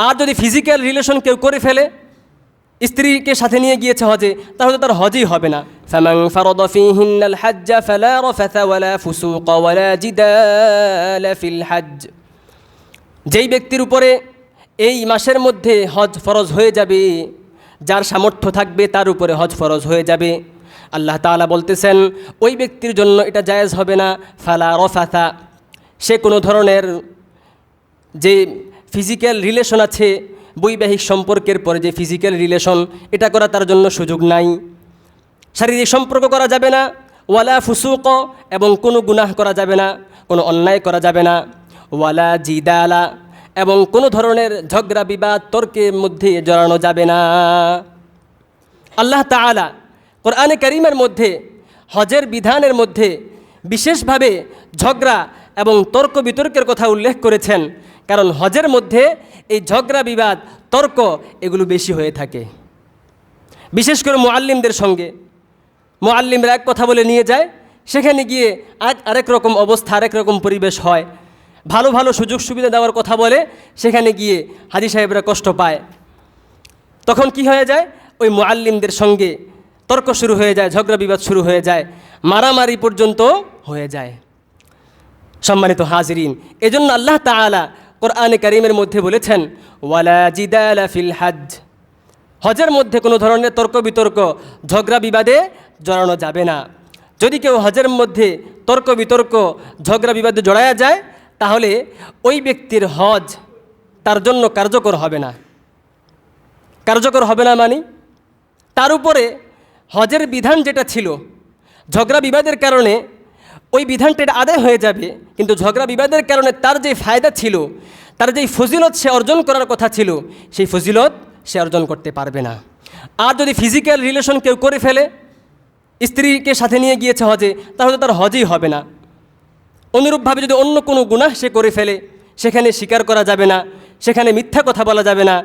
আর যদি physical relation কেউ করে ফেলে, স্ত্রীকে সাথে নিয়ে গিয়েছে হজে, তাহলে তার হজই হবে না। ফামান ফারাদা ফীহিন্নাল হজ্জ ফালা রাফাথা ওয়ালা ফুসুকা ওয়ালা জিদালা ফিল হজ্জ। যেই ব্যক্তির উপরে এই মাসের মধ্যে হজ ফরজ হয়ে যাবে, যার সামর্থ্য থাকবে তার উপরে হজ ফরজ হয়ে যাবে, আল্লাহ তাআলা বলতেছেন ওই ব্যক্তির জন্য এটা জায়েজ হবে না। ফালা রাফাথা, সে কোনো ধরনের যে ফিজিক্যাল রিলেশন আছে, বৈবাহিক সম্পর্কের পরে যে ফিজিক্যাল রিলেশন, এটা করা তার জন্য সুযোগ নাই। শারীরিক সম্পর্ক করা যাবে না। ওয়ালা ফুসুক, এবং কোনো গুনাহ করা যাবে না, কোনো অন্যায় করা যাবে না। ওয়ালা জিদালা, এবং কোনো ধরনের ঝগড়া বিবাদ তর্কের মধ্যে জড়ানো যাবে না। আল্লাহ তাআলা কোরআনে কারীমের মধ্যে হজের বিধানের মধ্যে বিশেষভাবে ঝগড়া এবং তর্ক বিতর্কের কথা উল্লেখ করেছেন, কারণ হজের মধ্যে এই ঝগড়া বিবাদ তর্ক এগুলো বেশি হয়ে থাকে। বিশেষ করে মুআল্লিমদের সঙ্গে, মুআল্লিমরা এক কথা বলে নিয়ে যায়, সেখানে গিয়ে আরেক রকম অবস্থা, আরেক রকম পরিবেশ হয়। ভালো ভালো সুযোগ সুবিধা দেওয়ার কথা বলে, সেখানে গিয়ে হাজী সাহেবরা কষ্ট পায়। তখন কি হয়ে যায়, ওই মুআল্লিমদের সঙ্গে তর্ক শুরু হয়ে যায়, ঝগড়া বিবাদ শুরু হয়ে যায়, মারামারি পর্যন্ত হয়ে যায়। সম্মানিত হাজিরিন, এজন্য আল্লাহ তাআলা কোরআনে কারীমের মধ্যে বলেছেন ওয়ালা জিদালা ফিল হজ্জ, হজের মধ্যে কোনো ধরনের তর্ক বিতর্ক ঝগড়া বিবাদে জড়ানো যাবে না। যদি কেউ হজের মধ্যে তর্ক বিতর্ক ঝগড়া বিবাদে জড়ায়া যায়, তাহলে ওই ব্যক্তির হজ তার জন্য কার্যকর হবে না। কার্যকর হবে না মানে তার উপরে হজের বিধান যেটা ছিল, ঝগড়া বিবাদের কারণে ওই বিধানটা আদায় হয়ে যাবে, কিন্তু ঝগড়া বিবাদের কারণে তার যে ফায়দা ছিল, তার যেই ফজিলত সে অর্জন করার কথা ছিল, সেই ফজিলত সে অর্জন করতে পারবে না। আর যদি ফিজিক্যাল রিলেশন কেউ করে ফেলে, স্ত্রীকে সাথে নিয়ে গিয়েছে হজে, তাহলে তার হজই হবে না। অনুরূপভাবে যদি অন্য কোনো গুনাহ সে করে ফেলে, সেখানে স্বীকার করা যাবে না, সেখানে মিথ্যা কথা বলা যাবে না,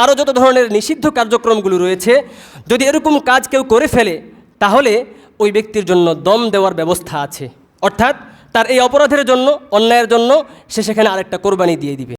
আরও যত ধরনের নিষিদ্ধ কার্যক্রমগুলো রয়েছে, যদি এরকম কাজ কেউ করে ফেলে, তাহলে ওই ব্যক্তির জন্য দম দেওয়ার ব্যবস্থা আছে। অর্থাৎ তার এই অপরাধের জন্য, অন্যায়ের জন্য সে সেখানে আরেকটা কোরবানি দিয়ে দিবে।